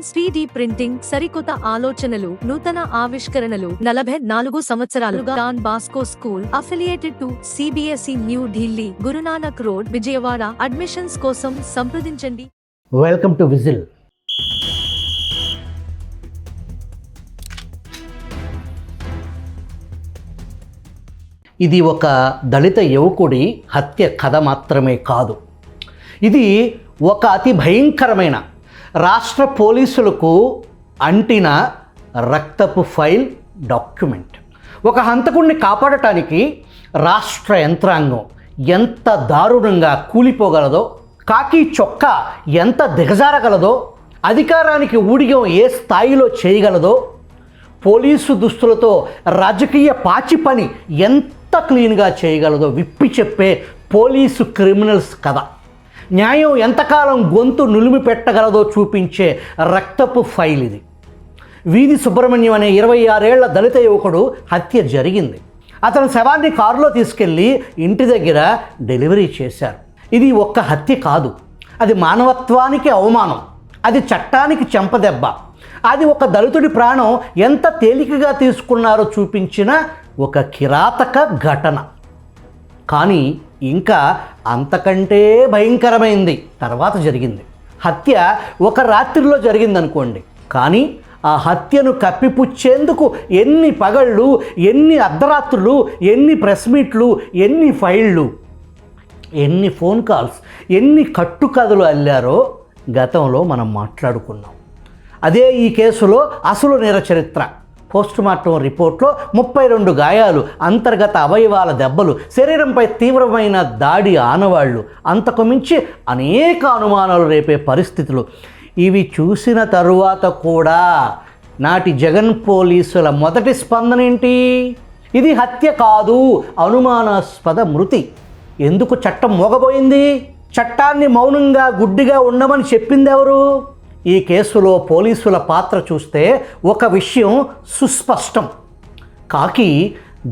Science 3D printing సరికొత్త ఆలోచనలు నూతన ఆవిష్కరణలు 44 సంవత్సరాలుగా Don Bosco school affiliated to CBSE New Delhi Guru Nanak road Vijayawada admissions కోసం సంప్రదించండి. Welcome to whistle. ఇది ఒక దళిత యువకుడి హత్య కథ మాత్రమే కాదు. ఇది ఒక అతి భయంకరమైన రాష్ట్ర పోలీసులకు అంటిన రక్తపు ఫైల్ డాక్యుమెంట్. ఒక హంతకుడిని కాపాడటానికి రాష్ట్ర యంత్రాంగం ఎంత దారుణంగా కూలిపోగలదో, కాకి చొక్కా ఎంత దిగజారగలదో, అధికారానికి ఊడిగం ఏ స్థాయిలో చేయగలదో, పోలీసు దుస్తులతో రాజకీయ పాచి పని ఎంత క్లీన్గా చేయగలదో విప్పి చెప్పే పోలీసు క్రిమినల్స్ కథ. న్యాయం ఎంతకాలం గొంతు నులిమి పెట్టగలదో చూపించే రక్తపు ఫైల్ ఇది. వీధి సుబ్రహ్మణ్యం అనే 26 ఏళ్ల దళిత యువకుడు హత్య జరిగింది. అతని శవాన్ని కారులో తీసుకెళ్ళి ఇంటి దగ్గర డెలివరీ చేశారు. ఇది ఒక్క హత్య కాదు, అది మానవత్వానికి అవమానం, అది చట్టానికి చెంపదెబ్బ, అది ఒక దళితుడి ప్రాణం ఎంత తేలికగా తీసుకున్నారో చూపించిన ఒక కిరాతక ఘటన. కానీ ఇంకా అంతకంటే భయంకరమైంది తర్వాత జరిగింది. హత్య ఒక రాత్రిలో జరిగిందనుకోండి, కానీ ఆ హత్యను కప్పిపుచ్చేందుకు ఎన్ని పగళ్ళు, ఎన్ని అర్ధరాత్రులు, ఎన్ని ప్రెస్ మీట్లు, ఎన్ని ఫైళ్ళు, ఎన్ని ఫోన్ కాల్స్, ఎన్ని కట్టుకథలు అల్లారో గతంలో మనం మాట్లాడుకున్నాం. అదే ఈ కేసులో అసలు నేర చరిత్ర. పోస్టుమార్టం రిపోర్ట్లో 32 గాయాలు, అంతర్గత అవయవాల దెబ్బలు, శరీరంపై తీవ్రమైన దాడి ఆనవాళ్లు, అంతకు మించి అనేక అనుమానాలు రేపే పరిస్థితులు. ఇవి చూసిన తరువాత కూడా నాటి జగన్ పోలీసుల మొదటి స్పందన ఏంటి? ఇది హత్య కాదు, అనుమానాస్పద మృతి. ఎందుకు చట్టం మోగబోయింది? చట్టాన్ని మౌనంగా గుడ్డిగా ఉండమని చెప్పింది ఎవరు? ఈ కేసులో పోలీసుల పాత్ర చూస్తే ఒక విషయం సుస్పష్టం. కాకి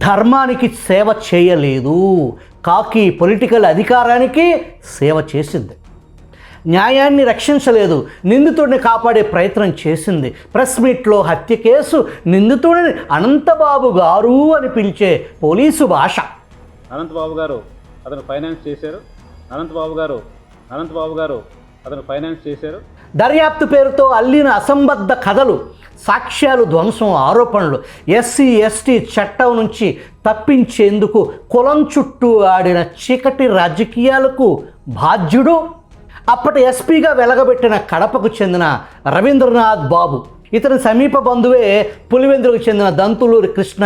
ధర్మానికి సేవ చేయలేదు, కాకి పొలిటికల్ అధికారానికి సేవ చేసింది. న్యాయాన్ని రక్షించలేదు, నిందితుడిని కాపాడే ప్రయత్నం చేసింది. ప్రెస్ మీట్లో హత్య కేసు నిందితుడిని అనంతబాబు గారు అని పిలిచే పోలీసు భాష. అనంతబాబు గారు అతను ఫైనాన్స్ చేశారు, అనంతబాబు గారు అతను ఫైనాన్స్ చేశారు. దర్యాప్తు పేరుతో అల్లిన అసంబద్ధ కథలు, సాక్ష్యాలు ధ్వంసం, ఆరోపణలు, SC ST చట్టం నుంచి తప్పించేందుకు కులం చుట్టూ ఆడిన చీకటి రాజకీయాలకు బాధ్యుడు అప్పటి ఎస్పీగా వెలగబెట్టిన కడపకు చెందిన రవీంద్రనాథ్ బాబు. ఇతని సమీప బంధువే పులివెందులకు చెందిన దంతులూరి కృష్ణ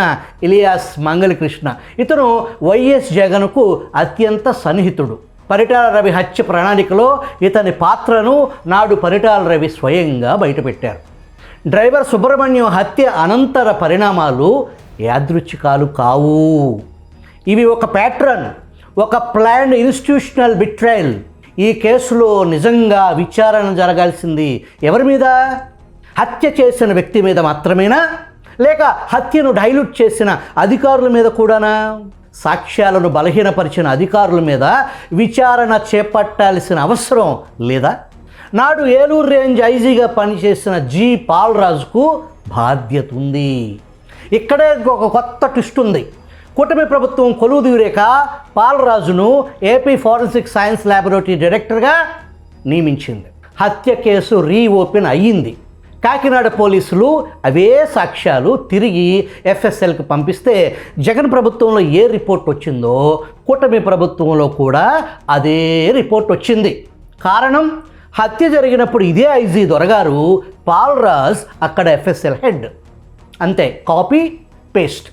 ఇలియాస్ మంగళి కృష్ణ. ఇతను వైఎస్ జగన్కు అత్యంత సన్నిహితుడు. పరిటాల రవి హత్య ప్రణాళికలో ఇతని పాత్రను నాడు పరిటాల రవి స్వయంగా బయటపెట్టారు. డ్రైవర్ సుబ్రహ్మణ్యం హత్య అనంతర పరిణామాలు యాదృచ్ఛికాలు కావు. ఇవి ఒక ప్యాట్రన్, ఒక ప్లాన్డ్ ఇన్స్టిట్యూషనల్ బిట్రైల్. ఈ కేసులో నిజంగా విచారణ జరగాల్సింది ఎవరి మీద? హత్య చేసిన వ్యక్తి మీద మాత్రమేనా, లేక హత్యను డైల్యూట్ చేసిన అధికారుల మీద కూడానా? సాక్ష్యాలను బలహీనపరిచిన అధికారుల మీద విచారణ చేపట్టాల్సిన అవసరం లేదా? నాడు ఏలూరు రేంజ్ ఐజీగా పనిచేసిన G. పాల్రాజుకు బాధ్యత ఉంది. ఇక్కడే ఒక కొత్త ట్విస్ట్ ఉంది. కూటమి ప్రభుత్వం కొలువుదీరాక పాల్రాజును AP ఫోరెన్సిక్ సైన్స్ ల్యాబొరేటరీ డైరెక్టర్గా నియమించింది. హత్య కేసు రీఓపెన్ అయ్యింది. కాకినాడ పోలీసులు అవే సాక్ష్యాలు తిరిగి FSLకి పంపిస్తే జగన్ ప్రభుత్వంలో ఏ రిపోర్ట్ వచ్చిందో కూటమి ప్రభుత్వంలో కూడా అదే రిపోర్ట్ వచ్చింది. కారణం, హత్య జరిగినప్పుడు ఇదే ఐజీ దొరగారు, పాల్రాజ్ అక్కడ FSL హెడ్. అంతే, copy paste.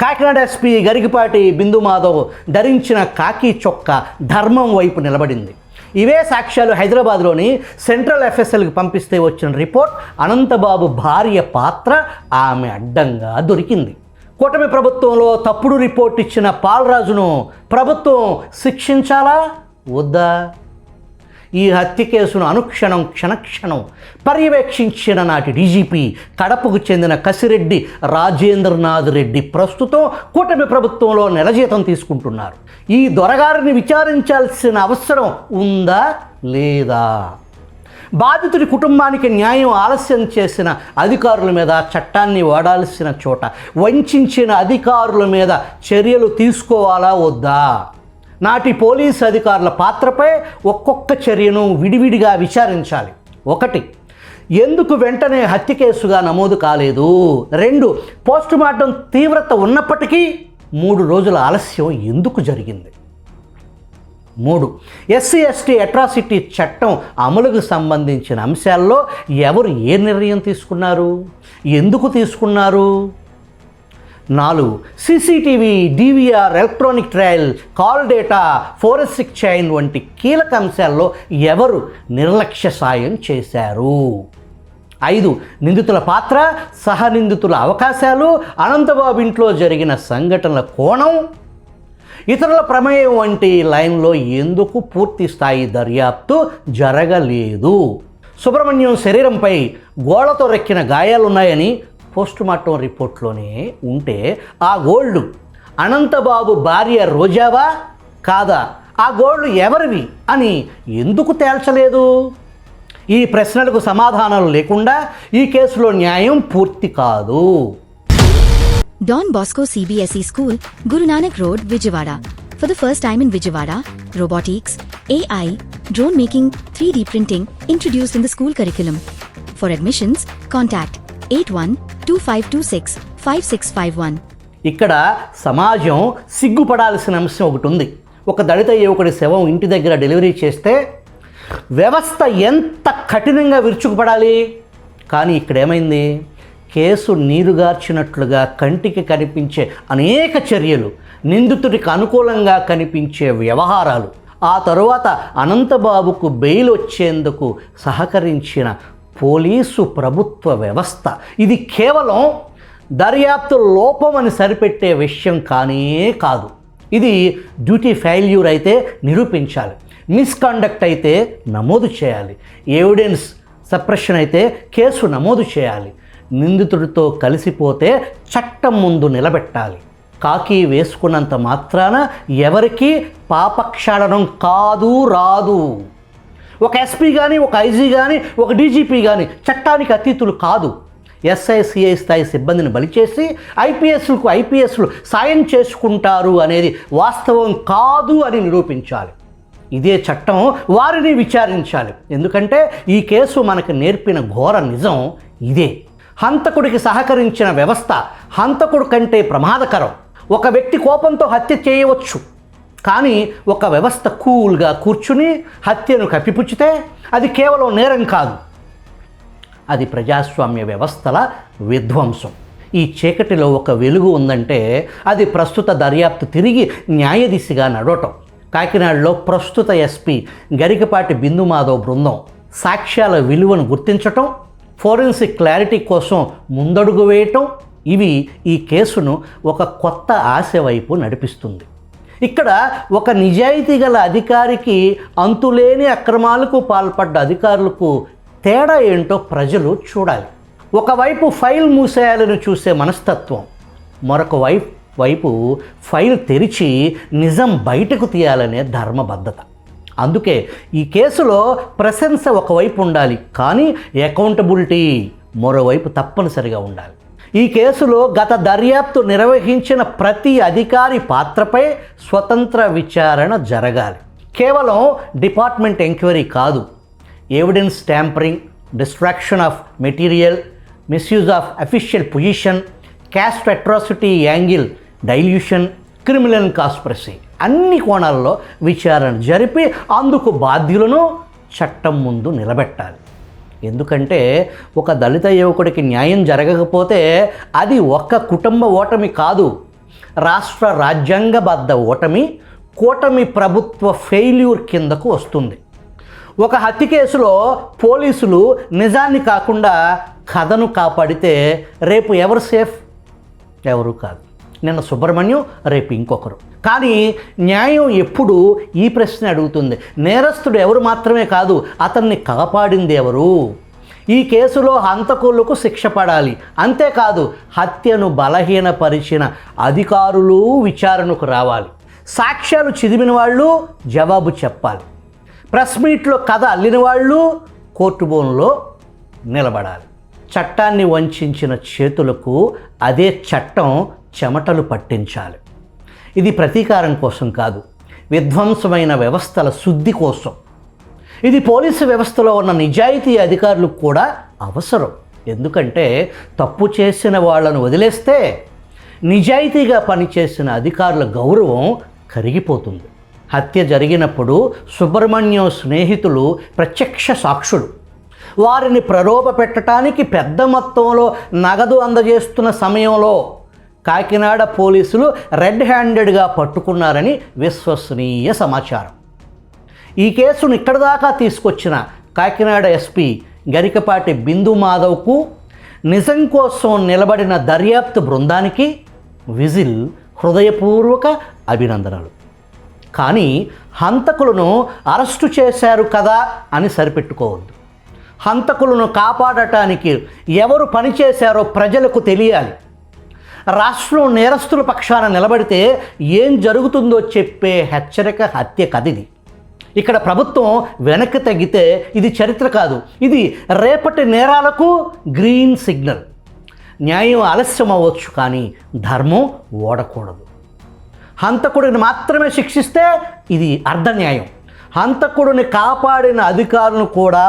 Kakinada SP Garikapati Bindu Madhav ధరించిన కాకి చొక్కా ధర్మం వైపు నిలబడింది. ఇవే సాక్ష్యాలు హైదరాబాద్లోని సెంట్రల్ FSLకి పంపిస్తే వచ్చిన రిపోర్ట్ అనంతబాబు భార్య పాత్ర ఆమె అడ్డంగా దొరికింది. కూటమి ప్రభుత్వంలో తప్పుడు రిపోర్ట్ ఇచ్చిన పాల్రాజును ప్రభుత్వం శిక్షించాలా వద్దా? ఈ హత్య కేసును అనుక్షణం క్షణక్షణం పర్యవేక్షించిన నాటి డీజీపీ కడపకు చెందిన కసిరెడ్డి రాజేంద్రనాథ్ రెడ్డి ప్రస్తుతం కూటమి ప్రభుత్వంలో నెల జీతం తీసుకుంటున్నారు. ఈ దొరగారిని విచారించాల్సిన అవసరం ఉందా లేదా? బాధితుడి కుటుంబానికి న్యాయం ఆలస్యం చేసిన అధికారుల మీద చట్టాన్ని వాడాల్సిన చోట వంచిన అధికారుల మీద చర్యలు తీసుకోవాలా వద్దా? నాటి పోలీసు అధికారుల పాత్రపై ఒక్కొక్క చర్యను విడివిడిగా విచారించాలి. 1, ఎందుకు వెంటనే హత్య కేసుగా నమోదు కాలేదు? 2, పోస్టుమార్టం తీవ్రత ఉన్నప్పటికీ 3 రోజుల ఆలస్యం ఎందుకు జరిగింది? 3, ఎస్సీ ఎస్టీ అట్రాసిటీ చట్టం అమలుకు సంబంధించిన అంశాల్లో ఎవరు ఏ నిర్ణయం తీసుకున్నారు, ఎందుకు తీసుకున్నారు? 4, CCTV, DVR, electronic trial, call data, forensic chain వంటి కీలక అంశాల్లో ఎవరు నిర్లక్ష్య సాయం చేశారు? 5, నిందితుల పాత్ర, సహనిందితుల అవకాశాలు, అనంతబాబు ఇంట్లో జరిగిన సంఘటనల కోణం, ఇతరుల ప్రమేయం వంటి లైన్లో ఎందుకు పూర్తి స్థాయి దర్యాప్తు జరగలేదు? సుబ్రహ్మణ్యం శరీరంపై గోళ్లతో రెక్కిన గాయాలున్నాయని పోస్టుమార్టం రిపోర్ట్లోనే ఉంటే ఆ గోళ్ళు అనంతబాబు భార్య రోజావా కాదా? ఆ గోళ్ళు ఎవరివి అని ఎందుకు తేల్చలేదు? ఈ ప్రశ్నలకు సమాధానాలు లేకుండా ఈ కేసులో న్యాయం పూర్తి కాదు. Don Bosco CBSE School, Guru Nanak Road, Vijayawada. For the first time in Vijayawada, robotics, AI, drone making, 3D printing introduced in the school curriculum. For admissions, contact 8125265651. ఇక్కడ సమాజం సిగ్గుపడాల్సిన అంశం ఒకటి ఉంది. ఒక దళిత యువకుడి శవం ఇంటి దగ్గర డెలివరీ చేస్తే వ్యవస్థ ఎంత కఠినంగా విరుచుకుపడాలి. కానీ ఇక్కడ ఏమైంది? కేసు నీరుగార్చినట్లుగా కంటికి కనిపించే అనేక చర్యలు, నిందితుడికి అనుకూలంగా కనిపించే వ్యవహారాలు, ఆ తరువాత అనంతబాబుకు బెయిల్ వచ్చేందుకు సహకరించిన పోలీసు ప్రభుత్వ వ్యవస్థ, ఇది కేవలం దర్యాప్తు లోపం అని సరిపెట్టే విషయం కానే కాదు. ఇది డ్యూటీ ఫెయిల్యూర్ అయితే నిరూపించాలి, మిస్కండక్ట్ అయితే నమోదు చేయాలి, ఎవిడెన్స్ సప్రెషన్ అయితే కేసు నమోదు చేయాలి, నిందితుడితో కలిసిపోతే చట్టం ముందు నిలబెట్టాలి. కాకి వేసుకున్నంత మాత్రాన ఎవరికీ పాపక్షాళనం రాదు. ఒక ఎస్పీ కానీ, ఒక ఐజీ కానీ, ఒక డీజీపీ కానీ చట్టానికి అతీతులు కాదు. ఎస్ఐ సిఐ స్థాయి సిబ్బందిని బలిచేసి ఐపీఎస్లు సాయం చేసుకుంటారు అనేది వాస్తవం కాదు అని నిరూపించాలి. ఇదే చట్టం వారిని విచారించాలి. ఎందుకంటే ఈ కేసు మనకు నేర్పిన ఘోర నిజం ఇదే. హంతకుడికి సహకరించిన వ్యవస్థ హంతకుడు కంటే ప్రమాదకరం. ఒక వ్యక్తి కోపంతో హత్య చేయవచ్చు, కానీ ఒక వ్యవస్థ కూల్గా కూర్చుని హత్యను కప్పిపుచ్చితే అది కేవలం నేరం కాదు, అది ప్రజాస్వామ్య వ్యవస్థల విధ్వంసం. ఈ చీకటిలో ఒక వెలుగు ఉందంటే అది ప్రస్తుత దర్యాప్తు తిరిగి న్యాయదిశగా నడవటం. కాకినాడలో ప్రస్తుత ఎస్పీ గరికపాటి బిందుమాధవ్ బృందం సాక్ష్యాల విలువను గుర్తించటం, ఫోరెన్సిక్ క్లారిటీ కోసం ముందడుగు వేయటం, ఇవి ఈ కేసును ఒక కొత్త ఆశ వైపు నడిపిస్తుంది. ఇక్కడ ఒక నిజాయితీ గల అధికారికి అంతులేని అక్రమాలకు పాల్పడ్డ అధికారులకు తేడా ఏంటో ప్రజలు చూడాలి. ఒకవైపు ఫైల్ మూసేయాలని చూసే మనస్తత్వం, మరొక వైపు ఫైల్ తెరిచి నిజం బయటకు తీయాలనే ధర్మబద్ధత. అందుకే ఈ కేసులో ప్రశంస ఒకవైపు ఉండాలి, కానీ అకౌంటబిలిటీ మరోవైపు తప్పనిసరిగా ఉండాలి. ఈ కేసులో గత దర్యాప్తు నిర్వహించిన ప్రతి అధికారి పాత్రపై స్వతంత్ర విచారణ జరగాలి. కేవలం డిపార్ట్మెంట్ ఎంక్వైరీ కాదు. Evidence tampering, distraction of material, misuse of official position, caste atrocity angle, dilution, criminal conspiracy అన్ని కోణాల్లో విచారణ జరిపి అందుకు బాధ్యులను చట్టం ముందు నిలబెట్టాలి. ఎందుకంటే ఒక దళిత యువకుడికి న్యాయం జరగకపోతే అది ఒక్క కుటుంబ ఓటమి కాదు, రాష్ట్ర రాజ్యాంగబద్ధ ఓటమి, కూటమి ప్రభుత్వ ఫెయిల్యూర్ కిందకు వస్తుంది. ఒక హత్య కేసులో పోలీసులు నిజాన్ని కాకుండా కథను కాపాడితే రేపు ఎవరు సేఫ్? ఎవరు కాదు. నిన్న సుబ్రహ్మణ్యం, రేపు ఇంకొకరు. కానీ న్యాయం ఎప్పుడు ఈ ప్రశ్న అడుగుతుంది, నేరస్తుడు ఎవరు మాత్రమే కాదు, అతన్ని కాపాడింది ఎవరు? ఈ కేసులో హంతకులకు శిక్ష పడాలి. అంతేకాదు హత్యను బలహీనపరిచిన అధికారులు విచారణకు రావాలి. సాక్ష్యాలు చదివిన వాళ్ళు జవాబు చెప్పాలి. ప్రెస్ మీట్లో కథ అల్లిన వాళ్ళు కోర్టు బోన్లో నిలబడాలి. చట్టాన్ని వంచిన చేతులకు అదే చట్టం చెమటలు పట్టించాలి. ఇది ప్రతీకారం కోసం కాదు, విధ్వంసమైన వ్యవస్థల శుద్ధి కోసం. ఇది పోలీసు వ్యవస్థలో ఉన్న నిజాయితీ అధికారులకు కూడా అవసరం. ఎందుకంటే తప్పు చేసిన వాళ్ళను వదిలేస్తే నిజాయితీగా పనిచేసిన అధికారుల గౌరవం కరిగిపోతుంది. హత్య జరిగినప్పుడు సుబ్రహ్మణ్యం స్నేహితులు ప్రత్యక్ష సాక్షులు. వారిని ప్రలోభ పెట్టడానికి పెద్ద మొత్తంలో నగదు అందజేస్తున్న సమయంలో కాకినాడ పోలీసులు రెడ్ హ్యాండెడ్గా పట్టుకున్నారని విశ్వసనీయ సమాచారం. ఈ కేసును ఇక్కడి దాకా తీసుకొచ్చిన కాకినాడ ఎస్పీ గరికపాటి బిందు మాధవ్కు, నిజం కోసం నిలబడిన దర్యాప్తు బృందానికి విజిల్ హృదయపూర్వక అభినందనలు. కానీ హంతకులను అరెస్టు చేశారు కదా అని సరిపెట్టుకోవద్దు. హంతకులను కాపాడటానికి ఎవరు పనిచేశారో ప్రజలకు తెలియాలి. రాష్ట్రం నేరస్తుల పక్షాన నిలబడితే ఏం జరుగుతుందో చెప్పే హెచ్చరిక హత్య కదిది. ఇక్కడ ప్రభుత్వం వెనక్కి తగ్గితే ఇది చరిత్ర కాదు, ఇది రేపటి నేరాలకు గ్రీన్ సిగ్నల్. న్యాయం ఆలస్యం అవ్వచ్చు, కానీ ధర్మం ఓడకూడదు. హంతకుడిని మాత్రమే శిక్షిస్తే ఇది అర్ధన్యాయం. హంతకుడిని కాపాడిన అధికారులను కూడా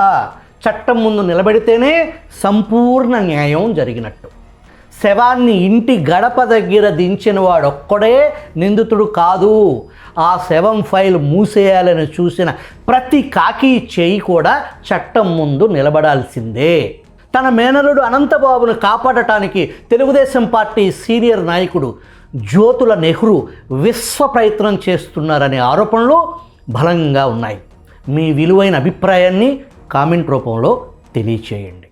చట్టం ముందు నిలబెడితేనే సంపూర్ణ న్యాయం జరిగినట్టు. శవాన్ని ఇంటి గడప దగ్గర దించిన వాడొక్కడే నిందితుడు కాదు. ఆ శవం ఫైల్ మూసేయాలని చూసిన ప్రతి కాకి చేయి కూడా చట్టం ముందు నిలబడాల్సిందే. తన మేనరుడు అనంతబాబును కాపాడటానికి తెలుగుదేశం పార్టీ సీనియర్ నాయకుడు జ్యోతుల నెహ్రూ విశ్వ ప్రయత్నం చేస్తున్నారనే ఆరోపణలు బలంగా ఉన్నాయి. మీ విలువైన అభిప్రాయాన్ని కామెంట్ రూపంలో తెలియచేయండి.